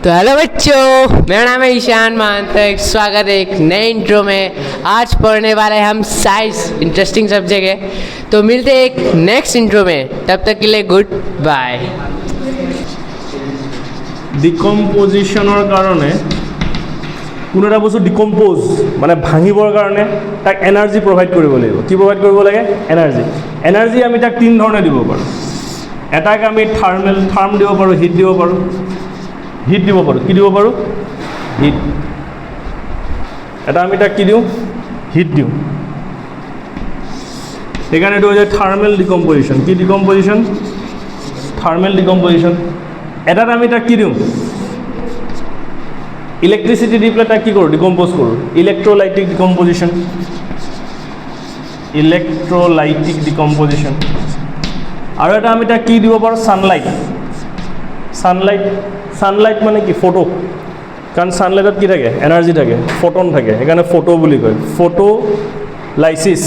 तो हेलो बच्चों, मेरा नाम है ईशान मानतक। स्वागत है एक नए इंट्रो में। आज पढ़ने वाले हैं हम साइंस, इंटरेस्टिंग सब्जेक्ट है। तो मिलते हैं एक नेक्स्ट इंट्रो में, तब तक के लिए गुड बाय। ডিকম্পজিশ্যনৰ কাৰণে কোনো এটা বস্তু ডিকম্পোজ মানে ভাঙিবৰ কাৰণে তাক এনাৰ্জি প্ৰভাইড কৰিব লাগিব। কি প্ৰভাইড কৰিব লাগে? এনাৰ্জি। এনাৰ্জি আমি তাক তিন ধৰণে দিব পাৰোঁ। এটাক আমি থাৰ্ম দিব পাৰোঁ, হিট দিব পাৰোঁ। হিট দিব পাৰোঁ, কি দিব পাৰোঁ? হিট। এটা আমি তাক কি দিওঁ? হিট দিওঁ। সেইকাৰণে এইটো হৈ যায় থাৰ্মেল ডিকম্পজিশ্যন। কি ডিকম্পজিশ্যন? থাৰ্মেল ডিকম্পজিশ্যন। এটাত আমি তাক কি দিওঁ? ইলেক্ট্ৰিচিটি দি পেলাই তাক কি কৰোঁ? ডিকম্প'জ কৰোঁ। ইলেক্ট্ৰলাইটিক ডিকম্পজিশ্যন। ইলেক্ট্ৰলাইটিক ডিকম্পজিশ্যন। আৰু এটা আমি তাক কি দিব পাৰোঁ? ছানলাইট। ছানলাইট। ছানলাইট মানে কি? ফটো। কাৰণ ছানলাইটত কি থাকে? এনাৰ্জি থাকে, ফটন থাকে, সেইকাৰণে ফটো বুলি কয়। ফটোলাইচিছ।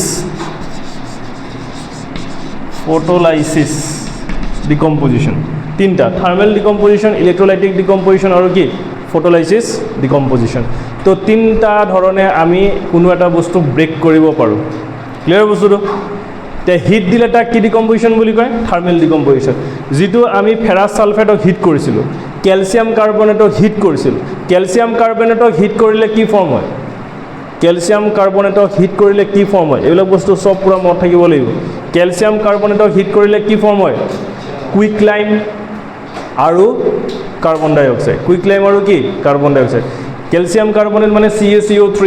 ফটোলাইচিছ ডিকম্পজিশ্যন। তিনিটা: থাৰ্মেল ডিকম্পজিশ্যন, ইলেক্ট্ৰলাইটিক ডিকম্পজিশ্যন আৰু কি? ফটোলাইচিছ ডিকম্পজিশ্যন। তো তিনিটা ধৰণে আমি কোনো এটা বস্তু ব্ৰেক কৰিব পাৰোঁ। ক্লিয়াৰ বস্তুটো? এতিয়া হিট দিলে তাক কি ডিকম্পজিশ্যন বুলি কয়? থাৰ্মেল ডিকম্পজিশ্যন। যিটো আমি ফেৰাছ ছালফেটক হিট কৰিছিলোঁ, কেলছিয়াম কাৰ্বনেটক হিট কৰিছিলোঁ। কেলছিয়াম কাৰ্বনেটক হিট কৰিলে কি ফৰ্ম হয়? কেলছিয়াম কাৰ্বনেটক হিট কৰিলে কি ফৰ্ম হয়? এইবিলাক বস্তু চব পূৰা মনত থাকিব লাগিব। কেলছিয়াম কাৰ্বনেটক হিট কৰিলে কি ফৰ্ম হয়? কুইকলাইম আৰু কাৰ্বন ডাই অক্সাইড। কুইকলাইম আৰু কি? কাৰ্বন ডাই অক্সাইড। কেলছিয়াম কাৰ্বনেট মানে CaCO3।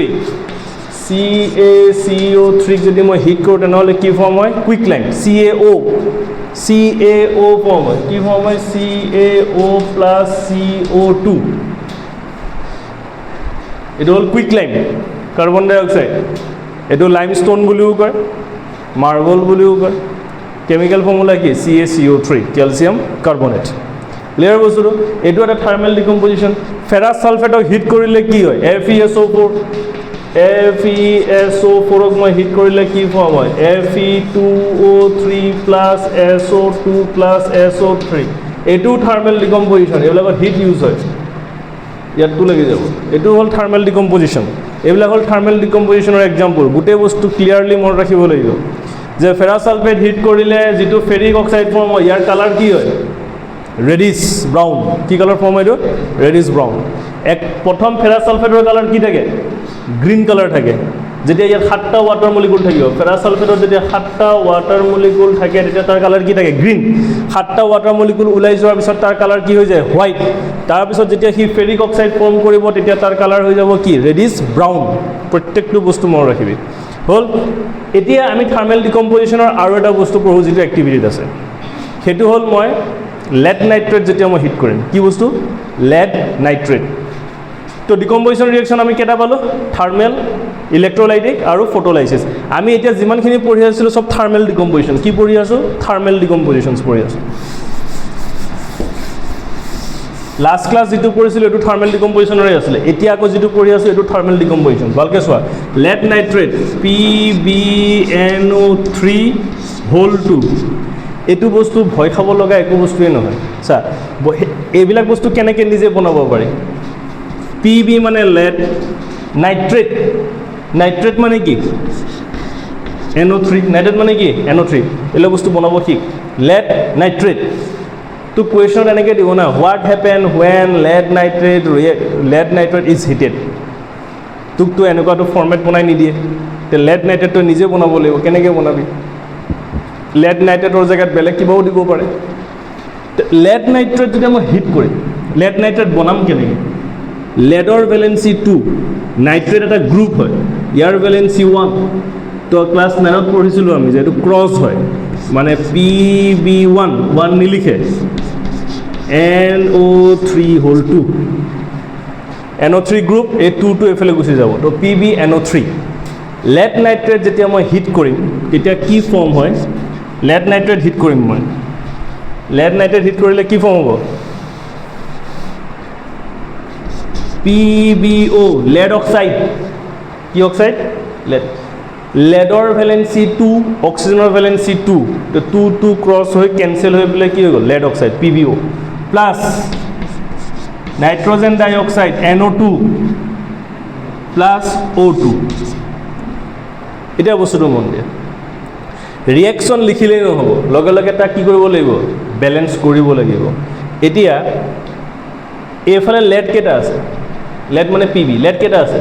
CaCO3 যদি মই হিট কৰোঁ তেনেহ'লে কি ফৰ্ম হয়? কুইকলাইম। CaO ফৰ্ম হয়। কি ফৰ্ম হয়? CaO plus CO2। এইটো হ'ল কুইকলাইম, কাৰ্বন ডাই অক্সাইড। এইটো লাইমষ্টোন বুলিও কয়, মাৰ্বল বুলিও কয়। কেমিকেল ফৰ্মুলা কি? CaCO3, calcium carbonate. ক্লিয়াৰ বস্তুটো? এইটো এটা থাৰ্মেল ডিকম্পজিশ্যন। ফেৰাছ ছালফেটক হিট কৰিলে কি হয়? FeSO4। FeSO4ক মই হিট কৰিলে কি ফৰ্ম হয়? Fe2O3 plus SO2 plus SO3। এইটো থাৰ্মেল ডিকম্পজিশ্যন। এইবিলাকত হিট ইউজ হয়। ইয়াতটো লাগি যাব। এইটো হ'ল থাৰ্মেল ডিকম্পজিশ্যন। এইবিলাক হ'ল থাৰ্মেল ডিকম্পজিশ্যনৰ এক্সাম্পল। গোটেই বস্তু ক্লিয়াৰলি মনত ৰাখিব লাগিব যে ফেৰাছ ছালফেট হিট কৰিলে যিটো ফেৰিক অক্সাইড ফৰ্ম হয়, ইয়াৰ কালাৰ কি হয়? Reddish brown. কি কালাৰ ফৰ্ম হয় এইটো? Reddish brown. প্ৰথম ফেৰাছ ছালফেটৰ কালাৰ কি থাকে? গ্ৰীণ কালাৰ থাকে। যেতিয়া ইয়াত 7টা ৱাটাৰ মলিকুল থাকিব, ফেৰাছ ছালফেটত যেতিয়া 7টা ৱাটাৰ মলিকুল থাকে তেতিয়া তাৰ কালাৰ কি থাকে? গ্ৰীণ। 7টা ৱাটাৰ মলিকুল ওলাই যোৱাৰ পিছত তাৰ কালাৰ কি হৈ যায়? হোৱাইট। তাৰপিছত যেতিয়া সি ফেৰিক অক্সাইড ফৰ্ম কৰিব তেতিয়া তাৰ কালাৰ হৈ যাব কি? Reddish brown. প্ৰত্যেকটো বস্তু মনত ৰাখিবি। হ'ল? এতিয়া আমি থাৰ্মেল ডিকম্পজিশ্যনৰ আৰু এটা বস্তু পঢ়োঁ যিটো এক্টিভিটিত আছে। সেইটো হ'ল মই লেড নাইট্ৰেট যেতিয়া মই হিট কৰিম। কি বস্তু? Lead nitrate. তো ডিকম্পজিশ্যন ৰিয়েকশ্যন আমি কেইটা পালোঁ? থাৰ্মেল, ইলেক্ট্ৰলাইটিক আৰু ফটোলাইচিছ। আমি এতিয়া যিমানখিনি পঢ়ি আছিলোঁ চব থাৰ্মেল ডিকম্পজিশ্যন। কি পঢ়ি আছোঁ? থাৰ্মেল ডিকম্পজিশ্যনছ পঢ়ি আছোঁ। লাষ্ট ক্লাছ যিটো পঢ়িছিলোঁ এইটো থাৰ্মেল ডিকম্পজিশ্যনৰে আছিলে। এতিয়া আকৌ যিটো পঢ়ি আছোঁ এইটো থাৰ্মেল ডিকম্পজিশ্যন। ভালকৈ চোৱা। Lead nitrate PbNO3(2). এইটো বস্তু ভয় খাব লগা একো বস্তুৱেই নহয়। চা, এইবিলাক বস্তু কেনেকৈ নিজে বনাব পাৰি? PB মানে লেড, নাইট্ৰেট। নাইট্ৰেট মানে কি? NO3। নাইট্ৰেট মানে কি? NO3। এইবিলাক বস্তু বনাব শিক। Lead nitrate. তো কুৱেশ্যন এনেকৈ দিব না, what happen when lead nitrate is heated. তোকতো এনেকুৱাটো ফৰ্মেট বনাই নিদিয়ে। তে লেড নাইট্ৰেটটো নিজে বনাব লাগিব। কেনেকৈ বনাবি? লেড নাইট্ৰেটৰ জেগাত বেলেগ কিবাও দিব পাৰে। লেড নাইট্ৰেট যেতিয়া মই হিট কৰিম, লেড নাইট্ৰেট বনাম কেনেকৈ? লেডৰ ভেলেঞ্চি 2, নাইট্ৰেট এটা গ্ৰুপ হয়, ইয়াৰ ভেলেঞ্চি 1। তো ক্লাছ 9ত পঢ়িছিলোঁ আমি যে এইটো ক্ৰছ হয়, মানে PB1 নিলিখে, NO3(2). NO3 গ্ৰুপ, এই 2টো এইফালে গুচি যাব। তো PbNO3। লেড নাইট্ৰেট যেতিয়া মই হিট কৰিম তেতিয়া কি ফৰ্ম হয়? লেড নাইট্ৰেট হিট কৰিম মই। লেড নাইট্ৰেট হিট কৰিলে কি ফৰ্ম হ'ব? PbO, lead oxide. কি অক্সাইড? লেড। লেডৰ ভেলেঞ্চি 2, অক্সিজেনৰ ভেলেঞ্চি 2। তো 2 ক্ৰছ হৈ কেঞ্চেল হৈ পেলাই কি হৈ গ'ল? Lead oxide, PbO plus nitrogen dioxide NO2 plus O2 এতিয়া বস্তুটো মন দিয়া ৰিয়েকশ্যন লিখিলেই নহ'ব লগে লগে তাক কি কৰিব লাগিব বেলেঞ্চ কৰিব লাগিব এতিয়া এইফালে লেড কেইটা আছে লেড মানে PB লেড কেইটা আছে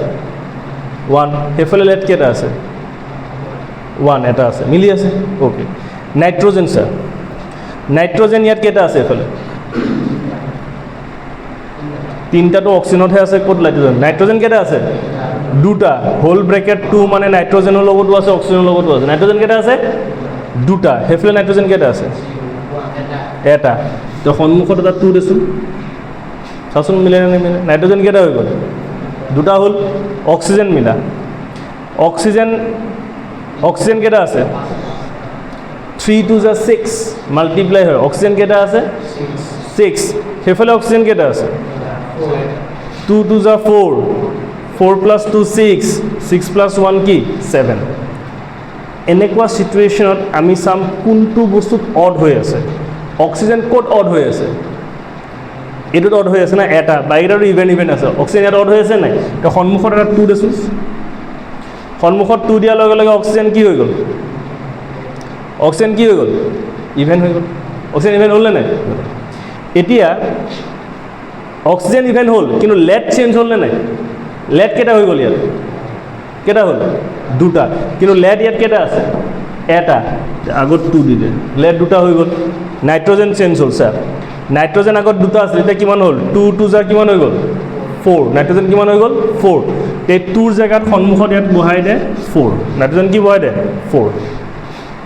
1 সেইফালে লেড কেইটা আছে 1 এটা আছে মিলি আছে ওকে নাইট্ৰোজেন স্যাৰ নাইট্ৰোজেন ইয়াত কেইটা আছে এইফালে তিনটাটো অক্সিজেনতহে আছে ক'ত নাইট্ৰোজেন কেইটা আছে দুটা হোল ব্ৰেকেট 2 মানে নাইট্ৰোজেনৰ লগতো আছে অক্সিজেনৰ লগতো আছে নাইট্ৰোজেন কেইটা আছে দুটা সেইফালে নাইট্ৰোজেন কেইটা আছে এটা তো সন্মুখত এটা 2 দেচোন চাচোন মিলে নে মিলে নাইট্ৰোজেন কেইটা হৈ গ'ল দুটা হ'ল অক্সিজেন মিলা অক্সিজেন কেইটা আছে 3 2 6 মাল্টিপ্লাই হয় অক্সিজেন কেইটা আছে 6 সেইফালে অক্সিজেন কেইটা আছে 2 2 4 4 plus 2 6 6 plus 1 কি 7 এনেকুৱা সিচুৱেশ্যনত আমি চাম কোনটো বস্তুত অড হৈ আছে অক্সিজেন ক'ত অড হৈ আছে এইটোত অড হৈ আছে না এটা বাইৰেৰ ইভেন আছে অক্সিজেন ইয়াত অড হৈ আছে নাই তো সন্মুখত এটা 2 দেছো সন্মুখত 2 দিয়াৰ লগে লগে অক্সিজেন কি হৈ গ'ল অক্সিজেন কি হৈ গ'ল ইভেন হৈ গ'ল অক্সিজেন ইভেন হ'ল নাই এতিয়া অক্সিজেন ইভেন হ'ল কিন্তু লেড চেঞ্জ হ'ল নাই লেড কেইটা হৈ গ'ল ইয়াত কেইটা হ'ল দুটা কিন্তু লেড ইয়াত কেইটা আছে এটা আগত 2 দিলে লেড দুটা হৈ গ'ল নাইট্ৰোজেন চেঞ্জ হ'ল স্যাৰ নাইট্ৰোজেন আগত দুটা আছিল এতিয়া কিমান হ'ল 2 2 যা কিমান হৈ গ'ল 4 নাইট্ৰোজেন কিমান হৈ গ'ল 4 তে 2 জেগাত সন্মুখত ইয়াত বহাই দে 4 নাইট্ৰোজেন কি বহাই দে 4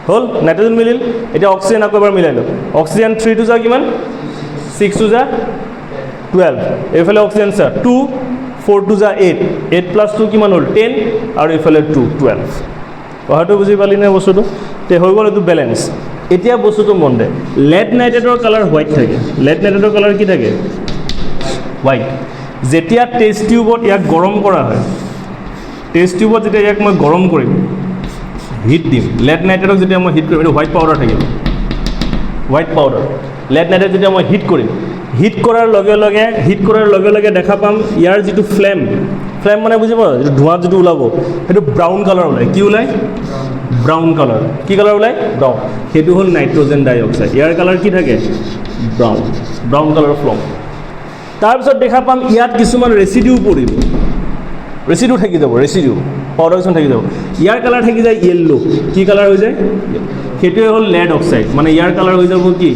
হ'ল নাইট্ৰোজেন মিলিল এতিয়া অক্সিজেন আকৌ এবাৰ মিলাই লওঁ অক্সিজেন 3 2 যা কিমান 6 2 যা 12 এইফালে অক্সিজেন স্যাৰ 2 4 2 যা 8 8 plus 2 কিমান হ'ল 10 আৰু এইফালে 2 12 কথাটো বুজি পালি নে বস্তুটো তে হৈ গ'ল এইটো বেলেঞ্চ এতিয়া বস্তুটো মন দে লেড নাইট্ৰেটৰ কালাৰ হোৱাইট থাকে লেড নাইট্ৰেটৰ কালাৰ কি থাকে হোৱাইট যেতিয়া টেষ্ট টিউবত ইয়াক গৰম কৰা হয় টেষ্ট টিউবত যেতিয়া ইয়াক মই গৰম কৰিম হিট দিম লেড নাইট্ৰেটক যেতিয়া মই হিট কৰিম এইটো হোৱাইট পাউডাৰ থাকিব হোৱাইট পাউডাৰ লেড নাইট্ৰেট যেতিয়া মই হিট কৰিম হিট কৰাৰ লগে লগে দেখা পাম ইয়াৰ যিটো ফ্লেম মানে বুজি পাওঁ যিটো ধোঁৱা যিটো ওলাব সেইটো ব্ৰাউন কালাৰ ওলায় কি ওলায় ব্ৰাউন কালাৰ কি কালাৰ ওলায় ব্ৰাউন সেইটো হ'ল নাইট্ৰোজেন ডাইঅক্সাইড ইয়াৰ কালাৰ কি থাকে ব্ৰাউন কালাৰ ফ্লম তাৰপিছত দেখা পাম ইয়াত কিছুমান ৰেচিডিউ পৰিব ৰেচিডিউ থাকি যাব পাউডাৰ কিছুমান থাকি যাব ইয়াৰ কালাৰ থাকি যায় য়েল্লো কি কালাৰ হৈ যায় সেইটোৱে হ'ল লেড অক্সাইড মানে ইয়াৰ কালাৰ হৈ যাব কি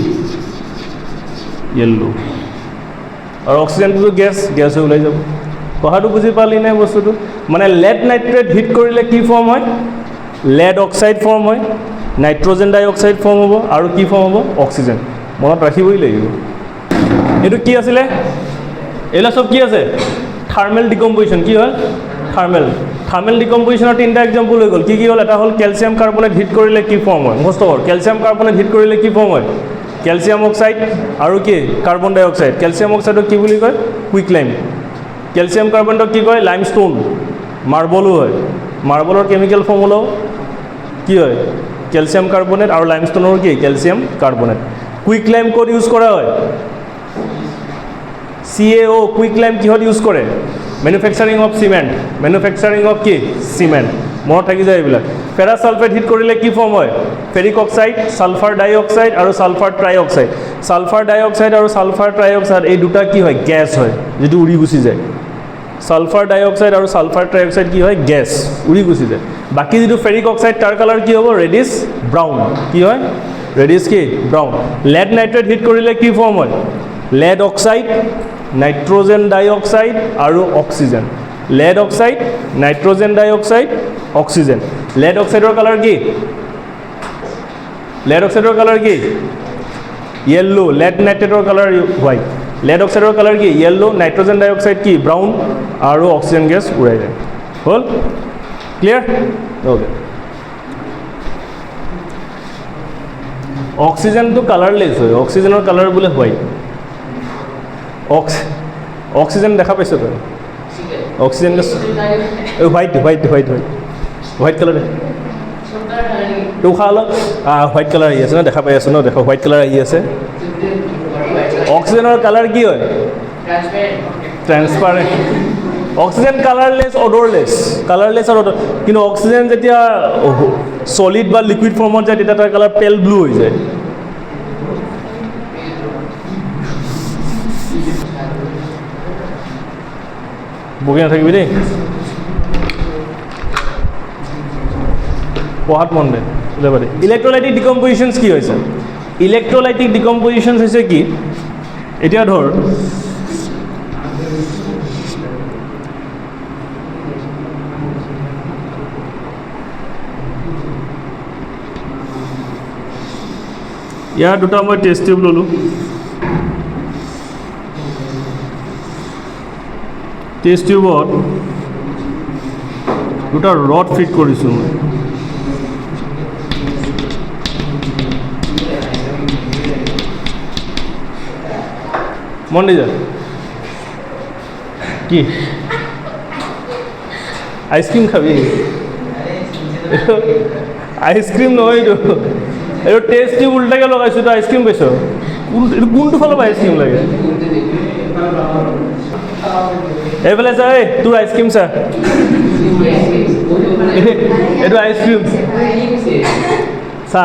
য়েল্লো আৰু অক্সিজেনটো গেছ হৈ ওলাই যাব কথাটো বুজি পালি নাই বস্তুটো মানে লেড নাইট্ৰেট হিট কৰিলে কি ফৰ্ম হয় লেড অক্সাইড ফৰ্ম হয় নাইট্ৰোজেন ডাইঅক্সাইড ফৰ্ম হ'ব আৰু কি ফৰ্ম হ'ব অক্সিজেন মনত ৰাখিবই লাগিব এইটো কি আছিলে এইলা সব কি আছে থাৰ্মেল ডিকম্পোজিশ্যন কি হয় থাৰ্মেল ডিকম্পোজিশ্যনৰ তিনিটা এক্সাম্পল হৈ গ'ল কি হ'ল এটা হ'ল কেলছিয়াম কাৰ্বনেট হিট কৰিলে কি ফৰ্ম হয় মোষ্টৰ কেলছিয়াম কাৰ্বনেট হিট কৰিলে কি ফৰ্ম হয় কেলছিয়াম অক্সাইড আৰু কি কাৰ্বন ডাইঅক্সাইড কেলছিয়াম অক্সাইডক কি বুলি কয় কুইকলাইম কেলছিয়াম কাৰ্বনেটক কি কয় লাইমষ্টোন মাৰ্বলো হয় মাৰ্বলৰ কেমিকেল ফৰ্মুলাও কি হয় কেলছিয়াম কাৰ্বনেট আৰু লাইমষ্টোনৰ কি কেলছিয়াম কাৰ্বনেট কুইকলাইম ক'ত ইউজ কৰা হয় CaO কুইকলাইম কিহত ইউজ কৰে মেনুফেকচাৰিং অফ কি চিমেণ্ট মনত থাকি যায় এইবিলাক ফেৰাছ ছালফেট হিট কৰিলে কি ফৰ্ম হয় ফেৰিক অক্সাইড সালফাৰ ডাইঅক্সাইড আৰু সালফাৰ ট্ৰাইঅক্সাইড সালফাৰ ডাইঅক্সাইড আৰু সালফাৰ ট্ৰাইঅক্সাইড এই দুটা কি হয় গেছ হয় যেটো উৰি গুচি যায় সালফাৰ ডাইঅক্সাইড আৰু সালফাৰ ট্ৰাইঅক্সাইড কি হয় গেছ উৰি গুচি যায় বাকি যেটো ফেৰিক অক্সাইড তাৰ কালাৰ কি হ'ব ৰেডিছ ব্ৰাউন কি হয় ৰেডিছ কি ব্ৰাউন লেড নাইট্ৰেট হিট কৰিলে কি ফৰ্ম হয় লেড অক্সাইড নাইট্ৰোজেন ডাইঅক্সাইড আৰু oxygen lead oxide nitrogen dioxide oxygen lead অক্সাইডৰ কালাৰ কি येलो লেড নাইট্ৰেটৰ কালাৰ হোৱাইট লেড অক্সাইডৰ কালাৰ কি येलो নাইট্ৰোজেন ডাইঅক্সাইড কি ব্ৰাউন আৰু অক্সিজেন গেছ উৰাই যায় হ'ল ক্লিয়াৰ ওকে অক্সিজেনটো কালাৰলেছ হয় অক্সিজেনৰ কালাৰ বোলে হোৱাইট অক্সিজেন দেখা পাইছ তই অক্সিজেন গেছ হোৱাইট কালাৰ তো উশাহ অলপ হোৱাইট কালাৰ আহি আছে ন দেখা পাই আছো ন দেখো হোৱাইট কালাৰ আহি আছে অক্সিজেনৰ কালাৰ কি হয় ট্ৰেন্সপাৰেণ্ট অক্সিজেন কালাৰলেছ আৰু odor কিন্তু অক্সিজেন যেতিয়া সলিড বা লিকুইড ফৰ্মত যায় তেতিয়া তাৰ কালাৰ পেল ব্লু হৈ যায় বগি নাথাকিবি দেই পঢ়াত মন দে ইলেক্ট্ৰলাইটিক ডিকম্পজিশ্যনছ কি হৈছে ইলেক্ট্ৰলাইটিক ডিকম্পজিশ্যনছ হৈছে কি এতিয়া ধৰ ইয়াৰ দুটা মই টেষ্ট টিউব ল'লোঁ টেষ্ট টিউবত দুটা ৰড ফিট কৰিছোঁ মই মন দি যা কি আইচক্ৰীম খাবি আইচক্ৰীম নহয় এইটো এইটো টেষ্ট টিউব উল্টাকৈ লগাইছোঁ তই আইচক্ৰীম পাইছ এইটো কোনটো ফালৰ পৰা আইচক্ৰীম লাগে এইফালে চা এই তোৰ আইচক্ৰীম চা এইটো আইচক্ৰীম চা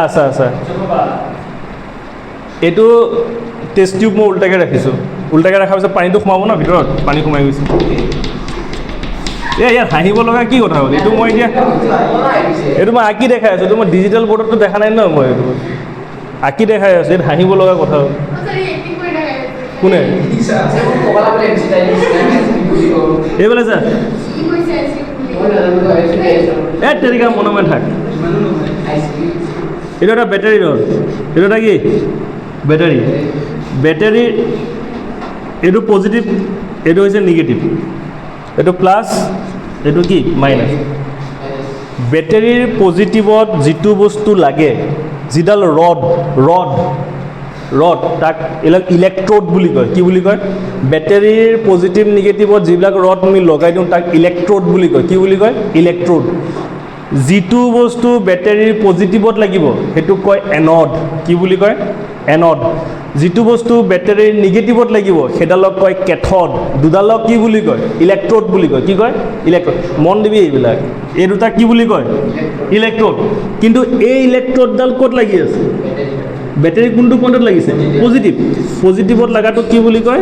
এইটো টেষ্ট টিউব মই উল্টাকৈ ৰাখিছোঁ উল্টাকৈ ৰখাৰ পিছত পানীটো সোমাব ন ভিতৰত পানী সোমাই গৈছে ইয়াত হাঁহিব লগা কি কথা হ'ল এইটো মই এতিয়া এইটো মই আঁকি দেখাই আছোঁ এইটো মই ডিজিটেল বৰ্ডতটো দেখা নাই ন মই এইটো আঁকি দেখাই আছোঁ ইয়াত হাঁহিব লগা কথা হ'ল কোনে এইফালে চা এই তেৰিকা মনে থাক এইটো এটা বেটাৰী ধৰ এইটো এটা কি বেটাৰী এইটো পজিটিভ এইটো হৈছে নিগেটিভ এইটো প্লাছ এইটো কি মাইনাছ বেটাৰীৰ পজিটিভত যিটো বস্তু লাগে যিডাল ৰড তাক ইলেক্ট্ৰড বুলি কয় কি বুলি কয় বেটাৰীৰ পজিটিভ নিগেটিভত যিবিলাক ৰড আমি লগাই দিওঁ তাক ইলেক্ট্ৰড বুলি কয় কি বুলি কয় ইলেক্ট্ৰড যিটো বস্তু বেটাৰীৰ পজিটিভত লাগিব সেইটোক কয় এনড কি বুলি কয় এনড যিটো বস্তু বেটাৰীৰ নিগেটিভত লাগিব সেইডালক কয় কেথড দুডালক কি বুলি কয় ইলেক্ট্ৰড বুলি কয় কি কয় ইলেক্ট্ৰড মন দিবি এইবিলাক এই দুটা কি বুলি কয় ইলেক্ট্ৰড কিন্তু এই ইলেক্ট্ৰডডাল ক'ত লাগি আছে বেটাৰী কোনটো পইণ্টত লাগিছে পজিটিভত লগাটো কি বুলি কয়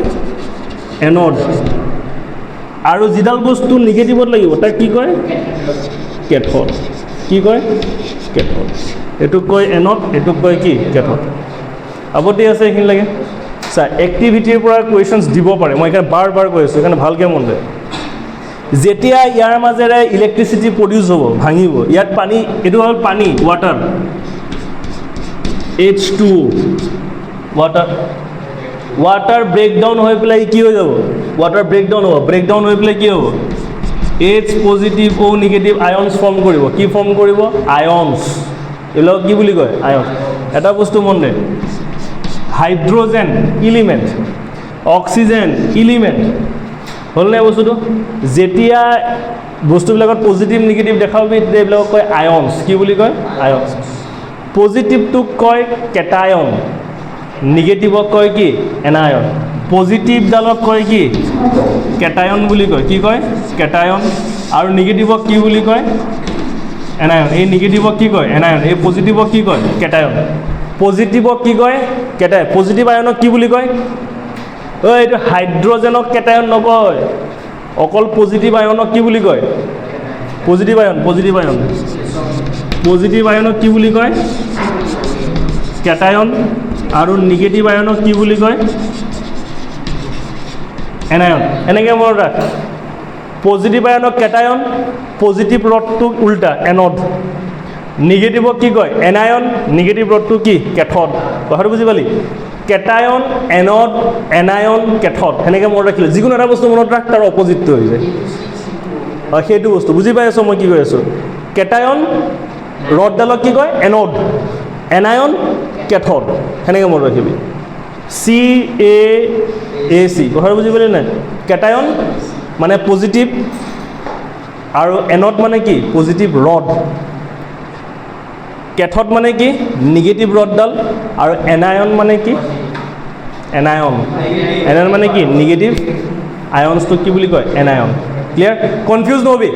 এনড আৰু যিডাল বস্তু নিগেটিভত লাগিব তাক কি কয় কেথড কি কয় কেথড এইটোক কয় এনড এইটোক কয় কি কেথড আপত্তি আছে এইখিনি লাগে চা এক্টিভিটিৰ পৰা কুৱেশ্যনছ দিব পাৰে মই এইকাৰণে বাৰ কৈ আছোঁ সেইকাৰণে ভালকৈ মন দে যেতিয়া ইয়াৰ মাজেৰে ইলেক্ট্ৰিচিটি প্ৰডিউচ হ'ব ভাঙিব ইয়াত পানী এইটো হ'ল পানী ৱাটাৰ H2O ৱাটাৰ ব্ৰেকডাউন হৈ পেলাই কি হৈ যাব ৱাটাৰ ব্ৰেকডাউন হৈ পেলাই কি হ'ব H positive O negative ions form কৰিব কি ফৰ্ম কৰিব আয়নছ এইবিলাক কি বুলি কয় আয়নছ এটা বস্তু মন দে হাইড্ৰজেন ইলিমেণ্ট অক্সিজেন ইলিমেণ্ট হ'লনে বস্তুটো যেতিয়া বস্তুবিলাকত পজিটিভ নিগেটিভ দেখাবি তেতিয়া এইবিলাকক কয় আয়নছ কি বুলি কয় আয়নছ পজিটিভটোক কয় কেটায়ন নিগেটিভক কয় কি এনায়ন পজিটিভডালক কয় কি কেটায়ন বুলি কয় কি কয় কেটায়ন আৰু নিগেটিভক কি বুলি কয় এনায়ন এই নিগেটিভক কি কয় এনায়ন এই পজিটিভক কি কয় কেটায়ন পজিটিভক কি কয় কেটায়ন পজিটিভ আয়নক কি বুলি কয় এইটো হাইড্ৰজেনক কেটায়ন নকয় অকল পজিটিভ আয়নক কি বুলি কয় পজিটিভ আয়নক কি বুলি কয় কেটায়ন আৰু নিগেটিভ আয়নক কি বুলি কয় এনায়ন এনেকৈ মনত ৰাখ পজিটিভ আয়নক কেটায়ন পজিটিভ ৰডটো উল্টা এনড নিগেটিভক কি কয় এনায়ন নিগেটিভ ৰডটো কি কেথড কথাটো বুজি পালি কেটায়ন এনড এনায়ন কেথড সেনেকৈ মনত ৰাখিলে যিকোনো এটা বস্তু মনত ৰাখ তাৰ অপজিটটো হৈ যায় সেইটো বস্তু বুজি পাই আছোঁ মই কি কৈ আছোঁ কেটায়ন ৰডডালক কি কয় এনড এনায়ন কেথড সেনেকৈ মনত ৰাখিবি CaAC কথাটো বুজি পালি নাই কেটায়ন মানে পজিটিভ আৰু এনড মানে কি পজিটিভ ৰড কেথড মানে কি নিগেটিভ ৰডডাল আৰু এনায়ন মানে কি এনায়ন এনায়ন মানে কি নিগেটিভ আয়নছটোক কি বুলি কয় এনায়ন ক্লিয়াৰ কনফিউজ নহবি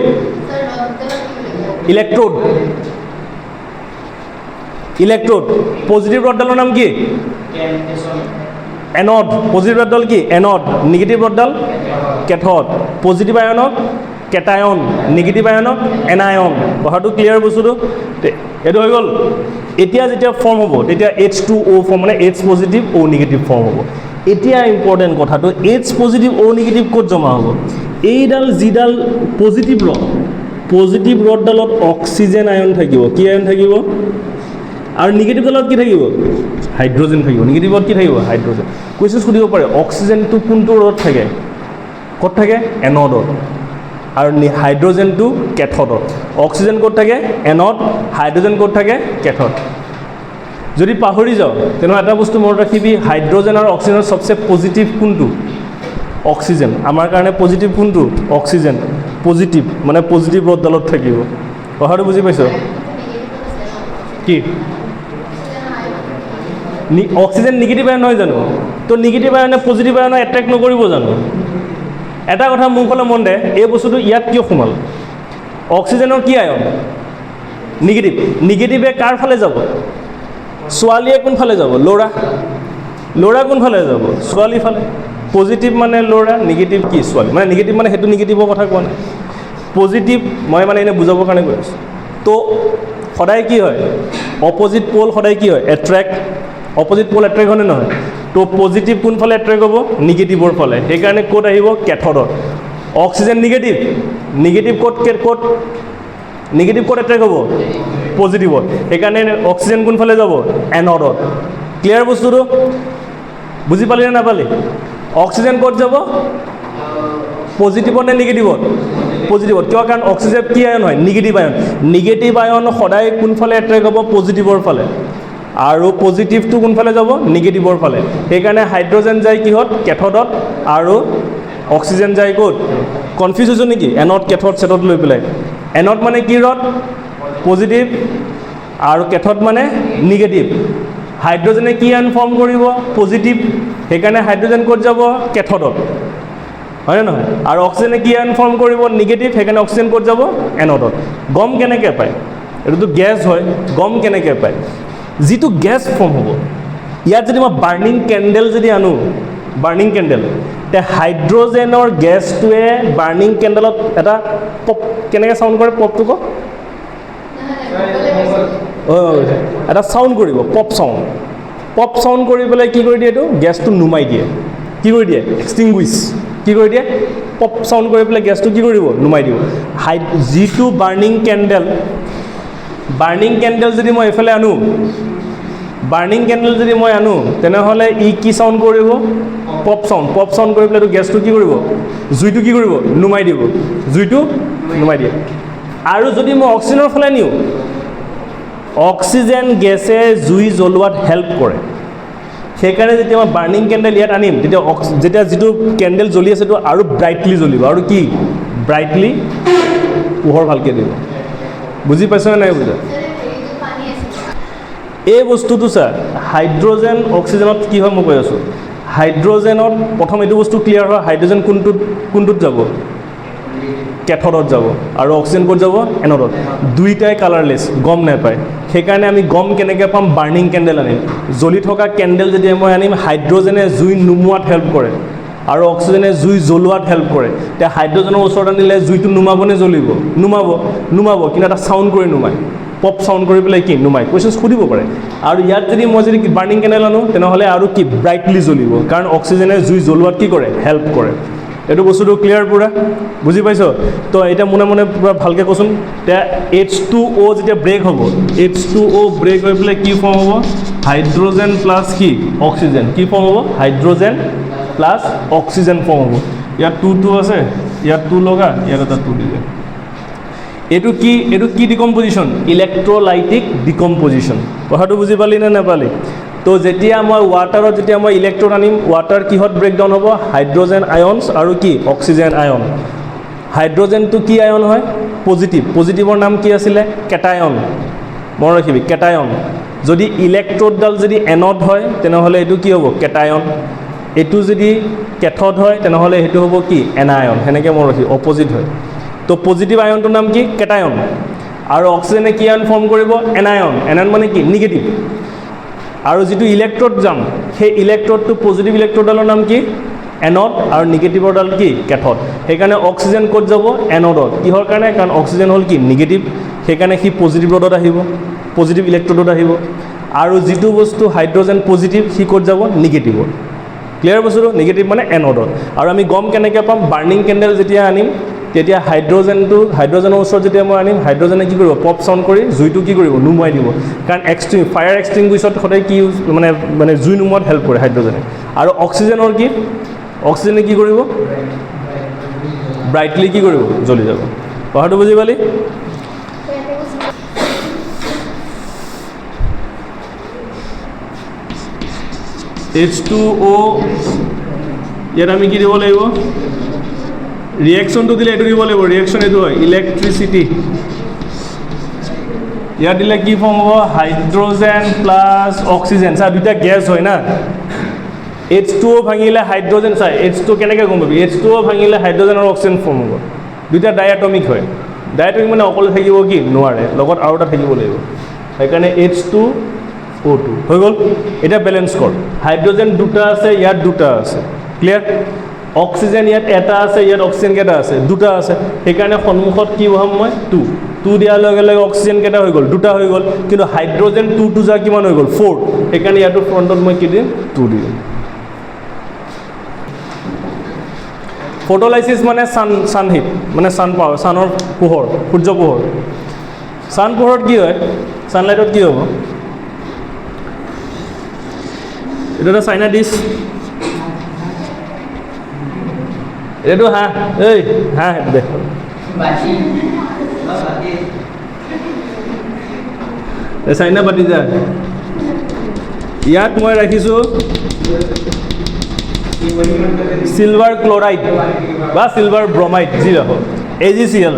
ইলেক্ট্ৰোড ইলেক্ট্ৰোড পজিটিভ ৰডডালৰ নাম কি এনড পজিটিভ ৰডডাল কি এনড নিগেটিভ ৰডডাল কেথড পজিটিভ আয়নক কেটায়ন নিগেটিভ আয়নক এনায়ন কথাটো ক্লিয়াৰ বস্তুটো এইটো হৈ গ'ল এতিয়া যেতিয়া ফৰ্ম হ'ব তেতিয়া H2O ফৰ্ম মানে H positive O negative form হ'ব এতিয়া ইম্পৰ্টেণ্ট কথাটো H পজিটিভ O নিগেটিভ ক'ত জমা হ'ব এইডাল যিডাল পজিটিভ ৰডডালত অক্সিজেন আয়ন থাকিব কি আয়ন থাকিব আৰু নিগেটিভ ডালত কি থাকিব হাইড্ৰজেন থাকিব নিগেটিভত কি থাকিব হাইড্ৰজেন কুৱেশ্যন সুধিব পাৰে অক্সিজেনটো কোনটো ৰডত থাকে ক'ত থাকে এনডত আৰু হাইড্ৰজেনটো কেথডত অক্সিজেন ক'ত থাকে এনড হাইড্ৰজেন ক'ত থাকে কেথড যদি পাহৰি যাওঁ তেনেহ'লে এটা বস্তু মনত ৰাখিবি হাইড্ৰজেন আৰু অক্সিজেনৰ সবচে পজিটিভ কোনটো অক্সিজেন আমাৰ কাৰণে পজিটিভ কোনটো অক্সিজেন পজিটিভ মানে পজিটিভ ৰডডালত থাকিব কথাটো বুজি পাইছ কি অক্সিজেন নিগেটিভ আয়ন নহয় জানো তো নিগেটিভ আয়নে পজিটিভ আয়নক এট্ৰেক্ট নকৰিব জানো এটা কথা মোৰ ফালে মন দে এই বস্তুটো ইয়াত কিয় সোমাল অক্সিজেনৰ কি আয়ন নিগেটিভ নিগেটিভে কাৰ ফালে যাব ছোৱালীয়ে কোনফালে যাব ল'ৰা কোনফালে যাব ছোৱালী ফালে পজিটিভ মানে ল'ৰা নিগেটিভ কি ছোৱালী মানে নিগেটিভ মানে সেইটো নিগেটিভৰ কথা কোৱা নাই পজিটিভ মই মানে এনে বুজাবৰ কাৰণে কৈ আছোঁ তো সদায় কি হয় অপজিট পোল সদায় কি হয় এট্ৰেক্ট অপজিট পোল এট্ৰেক্ট হয়নে নহয় তো পজিটিভ কোনফালে এট্ৰেক্ট হ'ব নিগেটিভৰ ফালে সেইকাৰণে ক'ত আহিব কেথডত অক্সিজেন নিগেটিভ ক'ত নিগেটিভ ক'ত এট্ৰেক্ট হ'ব পজিটিভত সেইকাৰণে অক্সিজেন কোনফালে যাব এনডত ক্লিয়াৰ বস্তুটো বুজি পালি নে নাপালি অক্সিজেন ক'ত যাব পজিটিভত নে নিগেটিভত পজিটিভত কিয় কাৰণ অক্সিজেন কি আয়ন হয় নিগেটিভ আয়ন সদায় কোনফালে এট্ৰেক্ট হ'ব পজিটিভৰ ফালে আৰু পজিটিভটো কোনফালে যাব নিগেটিভৰ ফালে সেইকাৰণে হাইড্ৰজেন যায় কিহত কেথডত আৰু অক্সিজেন যায় ক'ত কনফিউজ হৈছোঁ নেকি এনড কেথড চেটত লৈ পেলাই এনড মানে কি ৰড পজিটিভ আৰু কেথড মানে নিগেটিভ হাইড্ৰজেনে কি আয়ন ফৰ্ম কৰিব পজিটিভ সেইকাৰণে হাইড্ৰজেন ক'ত যাব কেথডত হয়নে নহয় আৰু অক্সিজেনে কি আয়ন ফৰ্ম কৰিব নিগেটিভ সেইকাৰণে অক্সিজেন ক'ত যাব এনডত গম কেনেকৈ পায় এইটোতো গেছ হয় গম কেনেকৈ পায় যিটো গেছ ফৰ্ম হ'ব ইয়াত যদি মই বাৰ্ণিং কেণ্ডেল যদি আনো বাৰ্ণিং কেণ্ডেল তে হাইড্ৰজেনৰ গেছটোৱে বাৰ্ণিং কেণ্ডেলত এটা পপ কেনেকৈ চাউণ্ড কৰে পপটো কওক এটা চাউণ্ড কৰিব পপ চাউণ্ড কৰি পেলাই কি কৰি দিয়ে এইটো গেছটো নুমাই দিয়ে কি কৰি দিয়ে এক্সটিংগুইছ কি কৰি দিয়ে পপ চাউণ্ড কৰি পেলাই গেছটো কি কৰিব নুমাই দিব যিটো বাৰ্ণিং কেণ্ডেল যদি মই এইফালে আনো তেনেহ'লে ই কি চাউণ্ড কৰিব পপ চাউণ্ড কৰি পেলাই এইটো গেছটো কি কৰিব জুইটো কি কৰিব নুমাই দিব আৰু যদি মই অক্সিজেনৰ ফালে নিওঁ অক্সিজেন গেছে জুই জ্বলোৱাত হেল্প কৰে সেইকাৰণে যেতিয়া মই বাৰ্ণিং কেণ্ডেল ইয়াত আনিম যেতিয়া যিটো কেণ্ডেল জ্বলি আছে সেইটো আৰু ব্ৰাইটলি জ্বলিব আৰু কি ব্ৰাইটলি পোহৰ ভালকৈ দিব বুজি পাইছনে নাই বুজা এই বস্তুটো চা হাইড্ৰজেন অক্সিজেনত কি হয় মই কৈ আছোঁ হাইড্ৰজেনত প্ৰথম এইটো বস্তু ক্লিয়াৰ হয় হাইড্ৰজেন কোনটোত যাব কেথডত যাব আৰু অক্সিজেন ক'ত যাব এনডত দুইটাই কালাৰলেছ গম নাপায় সেইকাৰণে আমি গম কেনেকৈ পাম বাৰ্ণিং কেণ্ডেল আনিম জ্বলি থকা কেণ্ডেল যেতিয়া মই আনিম হাইড্ৰজেনে জুই নুমুৱাত হেল্প কৰে আৰু অক্সিজেনে জুই জ্বলোৱাত হেল্প কৰে এতিয়া হাইড্ৰজেনৰ ওচৰত আনিলে জুইটো নুমাবনে জ্বলিব নুমাব কিন্তু এটা চাউণ্ড কৰি নুমায় পপ চাউণ্ড কৰি পেলাই কি নুমায় কুৱেশ্যন সুধিব পাৰে আৰু ইয়াত যদি মই যদি বাৰ্ণিং কেণ্ডেল আনো তেনেহ'লে আৰু কি ব্ৰাইটলি জ্বলিব কাৰণ অক্সিজেনে জুই জ্বলোৱাত কি কৰে হেল্প কৰে এইটো বস্তুটো ক্লিয়াৰ পূৰা বুজি পাইছ তো এতিয়া মনে পূৰা ভালকৈ কচোন এতিয়া H2O যেতিয়া ব্ৰেক হ'ব H2O ব্ৰেক হৈ পেলাই কি ফৰ্ম হ'ব হাইড্ৰজেন প্লাছ কি অক্সিজেন কি ফৰ্ম হ'ব হাইড্ৰজেন প্লাছ অক্সিজেন ফৰ্ম হ'ব ইয়াত 2 আছে ইয়াত 2 লগা ইয়াত এটা 2 দিলে এইটো কি ডিকম্পজিশ্যন ইলেক্ট্ৰলাইটিক ডিকম্পজিশ্যন কথাটো বুজি পালি নে নাপালি তো যেতিয়া মই ৱাটাৰত যেতিয়া মই ইলেক্ট্ৰন আনিম ৱাটাৰ কিহত ব্ৰেকডাউন হ'ব হাইড্ৰজেন আয়নছ আৰু কি অক্সিজেন আয়ন হাইড্ৰজেনটো কি আয়ন হয় পজিটিভৰ নাম কি আছিলে কেটায়ন মনত ৰাখিবি কেটায়ন যদি ইলেক্ট্ৰডডাল যদি এনড হয় তেনেহ'লে এইটো কি হ'ব কেটায়ন এইটো যদি কেথড হয় তেনেহ'লে সেইটো হ'ব কি এনায়ন, সেনেকৈ মই ৰাখি অপজিট হয়। তো পজিটিভ আয়নটোৰ নাম কি কেটায়ন, আৰু অক্সিজেনে কি আয়ন ফৰ্ম কৰিব এনায়ন, এনায়ন মানে কি নিগেটিভ। আৰু যিটো ইলেক্ট্ৰড যাম সেই ইলেক্ট্ৰডটো পজিটিভ ইলেক্ট্ৰডালৰ নাম কি এনড, আৰু নিগেটিভৰডাল কি কেথড। সেইকাৰণে অক্সিজেন ক'ত যাব এনডত, কিহৰ কাৰণে কাৰণ অক্সিজেন হ'ল কি নিগেটিভ, সেইকাৰণে সি পজিটিভ ৰডত আহিব, পজিটিভ ইলেক্ট্ৰডত আহিব। আৰু যিটো বস্তু হাইড্ৰজেন পজিটিভ সি ক'ত যাব নিগেটিভত। ক্লিয়াৰ বস্তুটো, নিগেটিভ মানে এনডত। আৰু আমি গম কেনেকৈ পাম, বাৰ্ণিং কেণ্ডেল যেতিয়া আনিম তেতিয়া হাইড্ৰজেনৰ ওচৰত যেতিয়া মই আনিম হাইড্ৰজেনে কি কৰিব পপ চাউণ্ড কৰি জুইটো কি কৰিব নুমুৱাই দিব, কাৰণ ফায়াৰ এক্সটিংগুইছত সদায় কি মানে জুই নুমুৱাত হেল্প কৰে হাইড্ৰজেনে। আৰু অক্সিজেনৰ কি অক্সিজেনে কি কৰিব ব্ৰাইটলি কি কৰিব জ্বলি যাব। কথাটো বুজি পালি? H2O ইয়াত আমি কি দিব লাগিব ৰিয়েকশ্যনটো দিলে এইটো দিব লাগিব, ৰিয়েকশ্যন এইটো হয় ইলেক্ট্ৰিচিটি। ইয়াত দিলে কি ফৰ্ম হ'ব হাইড্ৰজেন প্লাছ অক্সিজেন। চা দুটা গেছ হয় না, H2O ভাঙিলে হাইড্ৰজেন, চাই H2O কেনেকৈ গম পাবি H2O ভাঙিলে হাইড্ৰজেন আৰু অক্সিজেন ফৰ্ম হ'ব। দুটা ডাইএটমিক হয়, ডাইএটমিক মানে অকলে থাকিব কি নোৱাৰে, লগত আৰু এটা থাকিব লাগিব, সেইকাৰণে H2O2 হৈ গ'ল। এতিয়া বেলেঞ্চ কৰ, হাইড্ৰজেন দুটা আছে ইয়াত দুটা আছে, ক্লিয়াৰ। অক্সিজেন ইয়াত এটা আছে, ইয়াত অক্সিজেন কেইটা আছে দুটা আছে, সেইকাৰণে সন্মুখত কি বহাম মই 2 দিয়াৰ লগে লগে অক্সিজেন কেইটা হৈ গ'ল দুটা হৈ গ'ল, কিন্তু হাইড্ৰজেন 2 যা কিমান হৈ গ'ল 4, সেইকাৰণে ইয়াতো ফ্ৰণ্টত মই কি দিম 2 দিম। ফটোলাইচিছ মানে ছান হিট, মানে ছান পাৱাৰ, ছানৰ পোহৰ, সূৰ্য পোহৰ। ছান পোহৰত কি হয়, ছানলাইটত কি হ'ব, এইটো এটা চাইনা ডিছ, এইটো হাঁহ, এই হাঁহ দে চাইনা পাতি যা। ইয়াত মই ৰাখিছোঁ চিলভাৰ ক্লৰাইড বা চিলভাৰ ব্ৰমাইড, যি ৰাখোঁ AgCl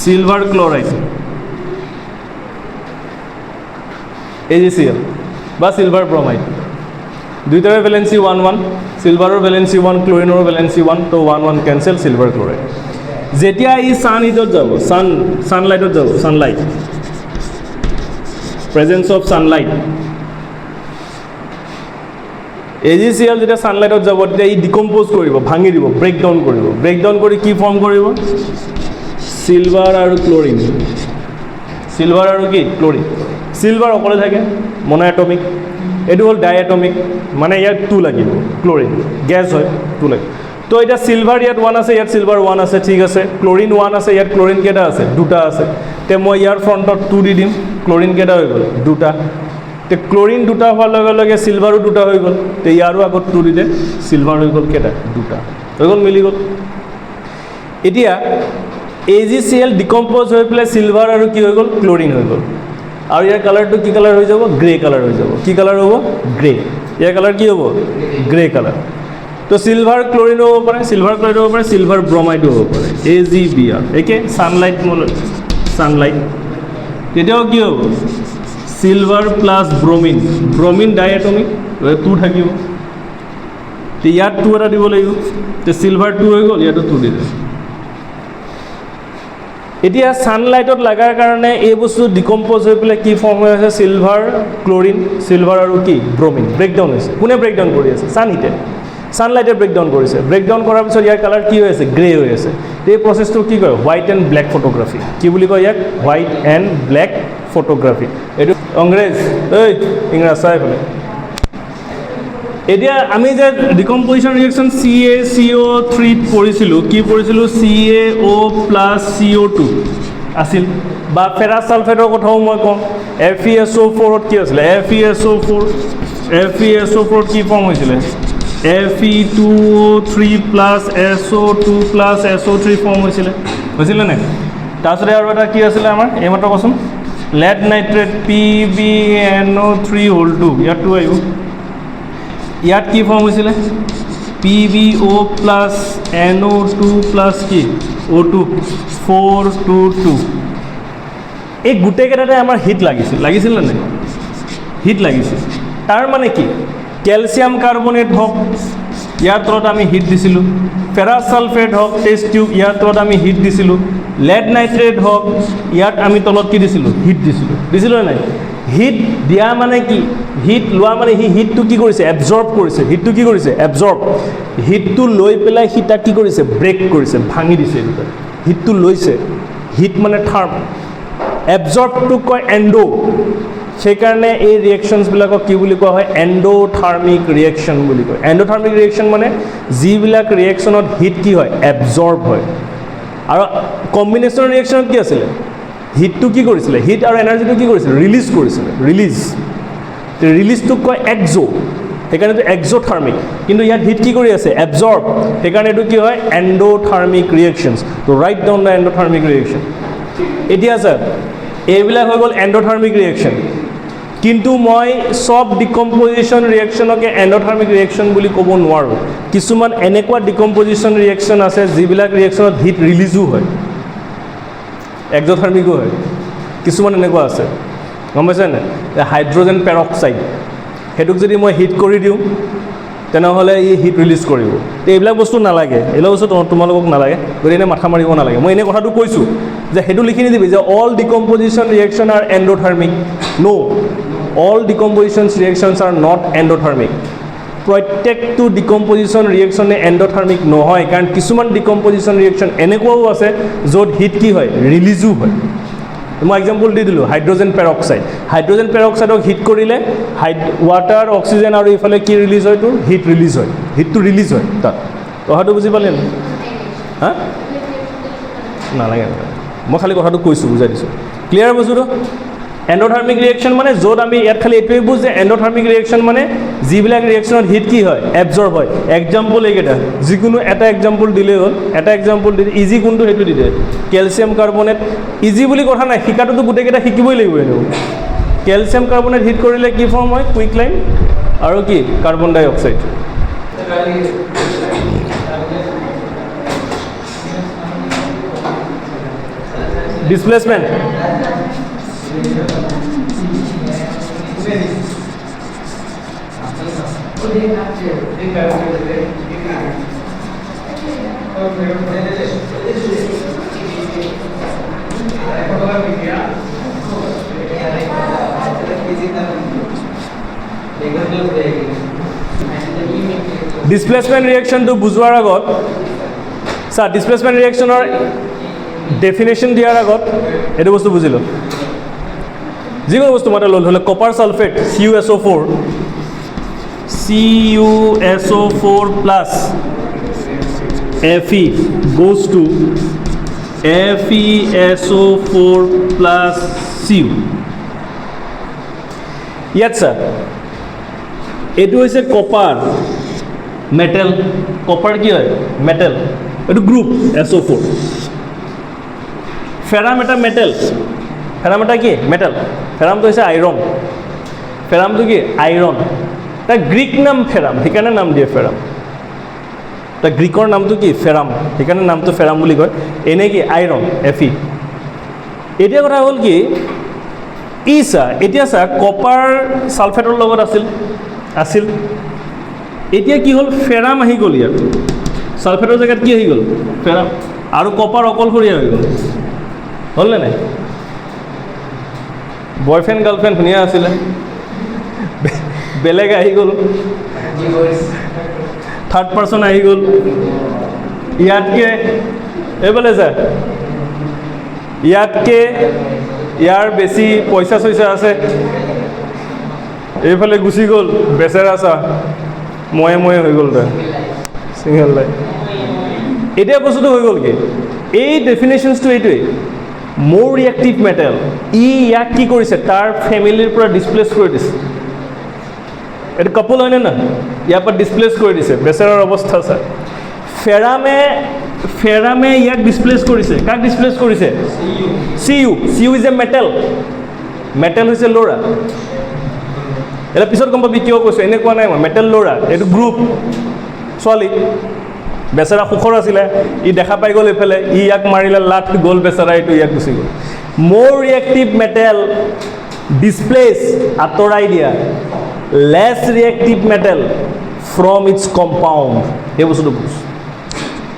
চিলভাৰ ক্লৰাইড AgCl বা চিলভাৰ ব্ৰমাইড, দুইটাৰে ভেলেঞ্চি 1 চিলভাৰৰ ভেলেঞ্চি 1 ক্লৰিনৰ ভেলেঞ্চি 1, তো 1 কেঞ্চেল চিলভাৰ ক্লৰাইড। যেতিয়া ই ছান হিটত যাব, ছানলাইটত যাব, sunlight presence of sunlight, AgCl যেতিয়া ছানলাইটত যাব তেতিয়া ই ডিকম্প'জ কৰিব, ভাঙি দিব, ব্ৰেকডাউন কৰিব, ব্ৰেকডাউন কৰি কি ফৰ্ম কৰিব চিলভাৰ আৰু ক্লৰিন, চিলভাৰ আৰু কি ক্লৰিন। চিলভাৰ অকলে থাকে মনোএটমিক, এইটো হ'ল ডাইএটমিক, মানে ইয়াত 2 লাগিব, ক্লৰিন গেছ হয় 2 লাগিব। তো এতিয়া চিলভাৰ ইয়াত 1 আছে, ইয়াত চিলভাৰ 1 আছে, ঠিক আছে। ক্লৰিন 1 আছে, ইয়াত ক্লৰিন কেইটা আছে 2টা আছে, তে মই ইয়াৰ ফ্ৰণ্টত 2 দি দিম, ক্লৰিন কেইটা হৈ গ'ল 2টা। তে ক্লৰিন 2টা হোৱাৰ লগে লগে চিলভাৰো 2টা হৈ গ'ল, তে ইয়াৰো আগত 2 দিলে চিলভাৰ হৈ গ'ল কেইটা 2টা হৈ গ'ল, মিলি গ'ল। এতিয়া AgCl ডিকম্প'জ হৈ পেলাই চিলভাৰ আৰু কি হৈ গ'ল ক্লৰিন হৈ গ'ল, আৰু ইয়াৰ কালাৰটো কি কালাৰ হৈ যাব গ্ৰে কালাৰ হৈ যাব। কি কালাৰ হ'ব গ্ৰে, ইয়াৰ কালাৰ কি হ'ব গ্ৰে কালাৰ। তো চিলভাৰ ক্লৰিন হ'ব পাৰে, চিলভাৰ ক্লৰাইড হ'ব পাৰে, চিলভাৰ ব্ৰমাইডো হ'ব পাৰে, AgBr একে ছানলাইট ছানলাইট। তেতিয়াও কি হ'ব চিলভাৰ প্লাছ ব্ৰমিন, ব্ৰমিন ডাইএটমিক 2 থাকিব, তো ইয়াত 2 এটা দিব লাগিব, তো চিলভাৰ 2 হৈ গ'ল, ইয়াতো 2 দিলে। এতিয়া ছানলাইটত লগাৰ কাৰণে এই বস্তু ডিকম্প'জ হৈ পেলাই কি ফৰ্ম হৈ আছে চিলভাৰ ক্লৰিন, চিলভাৰ আৰু কি ব্ৰমিন ব্ৰেকডাউন হৈছে। কোনে ব্ৰেকডাউন কৰি আছে ছানহিটে, ছানলাইটে ব্ৰেকডাউন কৰিছে, ব্ৰেকডাউন কৰাৰ পিছত ইয়াৰ কালাৰ কি হৈ আছে গ্ৰে হৈ আছে। এই প্ৰচেছটো কি কয় হোৱাইট এণ্ড ব্লেক ফটোগ্ৰাফী, কি বুলি কয় ইয়াক হোৱাইট এণ্ড ব্লেক ফটোগ্ৰাফী। এইটো ইংৰাজ, এই ইংৰাজ চাই ফালে। এতিয়া আমি যে ডিকম্প'জিশ্যন ৰিয়েকশ্যন CaCO3 পঢ়িছিলোঁ, কি পঢ়িছিলোঁ CaO + CO2 আছিল, বা ফেৰাছ ছালফেটৰ কথাও মই কওঁ। FeSO4ত কি আছিলে FeSO4ত কি ফৰ্ম হৈছিলে Fe2O3 + SO2 + SO3 ফৰ্ম হৈছিলে নাই? তাৰপিছতে আৰু এটা কি আছিলে আমাৰ এইমাত্ৰ কচোন লেড নাইট্ৰেট PbNO3(2), ইয়াত 2 আহিব। ইয়াত কি ফৰ্ম হৈছিলে PbO + NO2 + কি O2 422। এই গোটেইকেইটাতে আমাৰ হিট লাগিছিল নে নাই? হিট লাগিছিল। তাৰ মানে কি কেলছিয়াম কাৰ্বনেট হওক ইয়াৰ তলত আমি হিট দিছিলোঁ, ফেৰাছ ছালফেট হওক টেষ্ট টিউব ইয়াৰ তলত আমি হিট দিছিলোঁ, লেড নাইট্ৰেট হওক ইয়াত আমি তলত কি দিছিলোঁ হিট দিছিলোঁ নাই? হিট দিয়া মানে কি? হিট লোৱা মানে সি হিটটো কি কৰিছে? এবজৰ্ব কৰিছে। হিটটো কি কৰিছে? এবজৰ্ব। হিটটো লৈ পেলাই সি তাক কি কৰিছে? ব্ৰেক কৰিছে, ভাঙি দিছে। এইটো হিটটো লৈছে। হিট মানে থাৰ্ম, এবজৰ্বটোক কয় এণ্ডো। সেইকাৰণে এই ৰিয়েকশ্যনছবিলাকক কি বুলি কোৱা হয়? এণ্ডোথাৰ্মিক ৰিয়েকশ্যন বুলি কয়। এণ্ডোথাৰ্মিক ৰিয়েকশ্যন মানে যিবিলাক ৰিয়েকশ্যনত হিট কি হয়? এবজৰ্ব হয়। আৰু কম্বিনেশ্যন ৰিয়েকশ্যনত কি আছিলে? হিটটো কি কৰিছিলে? হিট আৰু এনাৰ্জিটো কি কৰিছিলে? ৰিলিজ কৰিছিলে। ৰিলিজটোক কয় এক্সো, সেইকাৰণে এইটো এক্সোথাৰ্মিক। কিন্তু ইয়াত হিট কি কৰি আছে? এবজৰ্ব। সেইকাৰণে এইটো কি হয়? Endothermic reactions. ত' write down the endothermic reaction. এতিয়া ছাৰ এইবিলাক হৈ গ'ল এণ্ডোথাৰ্মিক ৰিয়েকশ্যন, কিন্তু মই চব ডিকম্পজিশ্যন ৰিয়েকশ্যনকে এণ্ডোথাৰ্মিক ৰিয়েকশ্যন বুলি ক'ব নোৱাৰোঁ। কিছুমান এনেকুৱা ডিকম্পজিশ্যন ৰিয়েকশ্যন আছে যিবিলাক ৰিয়েকশ্যনত হিট ৰিলিজো হয়, এক্সোথাৰ্মিকো হয়। কিছুমান এনেকুৱা আছে, গম পাইছে নাই? হাইড্ৰজেন পেৰক্সাইড, সেইটোক যদি মই হিট কৰি দিওঁ তেনেহ'লে ই হিট ৰিলিজ কৰিব। তো এইবিলাক বস্তু নালাগে, এইবিলাক বস্তু তোমালোকক নালাগে, গতিকে এনেই মাথা মাৰিব নালাগে। মই এনেই কথাটো কৈছোঁ যে সেইটো লিখি নিদিবি যে all decomposition reaction are endothermic. No', all decomposition reactions are not endothermic. প্ৰত্যেকটো ডিকম্পজিশ্যন ৰিয়েকশ্যনে এণ্ডোথাৰ্মিক নহয়, কাৰণ কিছুমান ডিকম্পজিশ্যন ৰিয়েকশ্যন এনেকুৱাও আছে য'ত হিট কি হয়? ৰিলিজো হয়। মই এক্সাম্পল দি দিলোঁ হাইড্ৰজেন পেৰক্সাইড। হাইড্ৰজেন পেৰক্সাইডক হিট কৰিলে ৱাটাৰ, অক্সিজেন আৰু এইফালে কি ৰিলিজ হয়? তোৰ হিট ৰিলিজ হয়। হিটটো ৰিলিজ হয় তাত। কথাটো বুজি পালে? হা? নালাগে, মই খালি কথাটো কৈছোঁ, বুজাই দিছোঁ। ক্লিয়াৰ বস্তুটো? এণ্ডোথাৰ্মিক ৰিয়েকশ্যন মানে য'ত আমি ইয়াত খালি এইটোৱে বুজ যে এণ্ডোথাৰ্মিক ৰিয়েকশ্যন মানে যিবিলাক ৰিয়েকশ্যনত হিট কি হয়? এবজৰ্ব হয়। এক্সাম্পল এইকেইটা, যিকোনো এটা এক্সাম্পল দিলেই হ'ল। এটা এক্সাম্পল দি ইজি কোনটো সেইটো দি দে। কেলছিয়াম কাৰ্বনেট ইজি বুলি কথা নাই, শিকাটোতো গোটেইকেইটা শিকিবই লাগিব। এনেও কেলছিয়াম কাৰ্বনেট হিট কৰিলে কি ফৰ্ম হয়? কুইকলাইন আৰু কি? কাৰ্বন ডাই অক্সাইড। ডিছপ্লেচমেণ্ট ডিছপ্লেচমেণ্ট ৰিয়েকশ্যনটো বুজোৱাৰ আগত চা, ডিছপ্লেচমেণ্ট ৰিয়েকশ্যনৰ ডেফিনেশ্যন দিয়াৰ আগত এইটো বস্তু বুজিলোঁ। যিকোনো বস্তু মতে ল'লোঁ, হ'লে copper sulphate CuSO4 plus Fe goes to FeSO4 plus Cu. ইয়াত চা, এইটো হৈছে কপাৰ মেটেল। কপাৰ কি হয়? মেটেল। এইটো গ্ৰুপ SO4। ফেৰাম এটা মেটেল। ফেৰাম এটা কি? মেটেল। ফেৰামটো হৈছে আইৰণ। ফেৰামটো কি? আইৰণ। তাৰ গ্ৰীক নাম ফেৰাম, সেইকাৰণে নাম দিয়ে ফেৰাম। তাৰ গ্ৰীকৰ নামটো কি? ফেৰাম, সেইকাৰণে নামটো ফেৰাম বুলি কয়। এনে কি? Iron, Fe। এতিয়া কথা হ'ল কি, এতিয়া চা কপাৰ ছালফেটৰ লগত আছিল। এতিয়া কি হ'ল? ফেৰাম আহি গ'ল ইয়াত। ছালফেটৰ জেগাত কি আহি গ'ল? ফেৰাম। আৰু কপাৰ অকলশৰীয়া হৈ গ'ল। হ'লনে নাই? বয়ফ্ৰেণ্ড গাৰ্লফ্ৰেণ্ড ধুনীয়া আছিলে, বেলেগ আহি গ'ল, থাৰ্ড পাৰ্চন আহি গ'ল। ইয়াতকে এইফালে যা, ইয়াতকে ইয়াৰ বেছি পইচা চইচা আছে, এইফালে গুচি গ'ল, বেচেৰা চা, ময়ে হৈ গ'ল তাই চিংগল লাইফ। এতিয়া বস্তুটো হৈ গ'ল কি? এই ডেফিনেশ্যনছটো এইটোৱেই, মোৰ ৰিয়েক্টিভ মেটেল। ইয়াক কি কৰিছে? তাৰ ফেমিলিৰ পৰা ডিছপ্লেচ কৰি দিছে। এইটো কাপোল হয়নে না? ইয়াৰ পৰা ডিছপ্লেচ কৰি দিছে, বেচেৰাৰ অৱস্থা চা। ফেৰামে ইয়াক ডিছপ্লেচ কৰিছে। কাক ডিছপ্লেচ কৰিছে? Cu is a metal. Metal হৈছে ল'ৰা। এতিয়া পিছত গম পাবি কিয় কৈছোঁ, এনে কোৱা নাই মই। মেটেল ল'ৰা, এইটো গ্ৰুপ ছোৱালী। বেচেৰা সুখৰ আছিলে, ই দেখা পাই গ'ল এইফালে, ইয়াক মাৰিলে, লাট গ'ল বেচেৰা, এইটো ইয়াক গুচি গ'ল। মোৰ ৰিয়েক্টিভ মেটেল ডিছপ্লেচ, আঁতৰাই দিয়া। Less reactive metal from its compound সেই বস্তুটো বুজ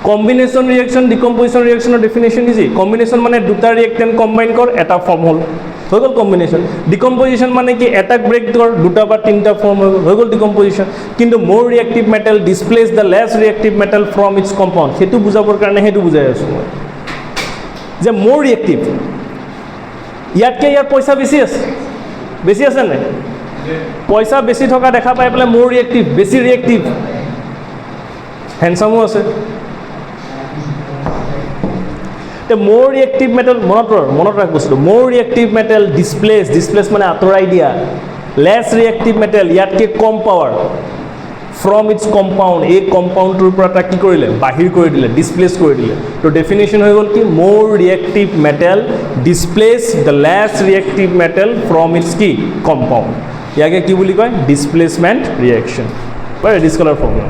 কম্বিনেশ্যন ৰিয়েকশ্যন ডিকম্পজিশ্যন ৰিয়েকশ্যনৰ ডেফিনেশ্যন ইজি কম্বিনেশ্যন মানে দুটা ৰিয়েক্টেণ্ট কম্বাইন কৰ এটা ফৰ্ম হ'ল হৈ গ'ল কম্বিনেশ্যন ডিকম্পজিশ্যন মানে কি এটাক ব্ৰেক কৰ দুটা বা তিনিটা ফৰ্ম হৈ গ'ল ডিকম্পজিশ্যন কিন্তু মোৰ reactive metal displace the less reactive metal from its compound সেইটো বুজাবৰ কাৰণে সেইটো বুজাই আছোঁ মই যে মোৰ ৰিয়েক্টিভ ইয়াতকৈ ইয়াৰ পইচা বেছি আছে নাই পইচা বেছি থকা দেখা পাই পেলাই মোৰ ৰিয়েক্টিভ বেছি ৰিয়েক্টিভ হেণ্ডচামো আছে মোৰ ৰিয়েক্টিভ মেটেল মনত ৰাখ বস্তুটো মোৰ ৰিয়েক্টিভ মেটেল ডিছপ্লেচ মানে আঁতৰাই দিয়া লেছ ৰিয়েক্টিভ মেটেল ইয়াতকৈ কম পাৱাৰ ফ্ৰম ইটছ কম্পাউণ্ড এই কম্পাউণ্ডটোৰ পৰা তাক কি কৰিলে বাহিৰ কৰি দিলে ডিছপ্লেচ কৰি দিলে তো ডেফিনেশ্যন হৈ গ'ল কি মোৰ reactive metal displace the less reactive metal from its কি কম্পাউণ্ড ইয়াকে কি বুলি কয় ডিছপ্লেচমেণ্ট ৰিয়েকশ্যন বা ৰেডিছ কালাৰ ফৰ্মুলা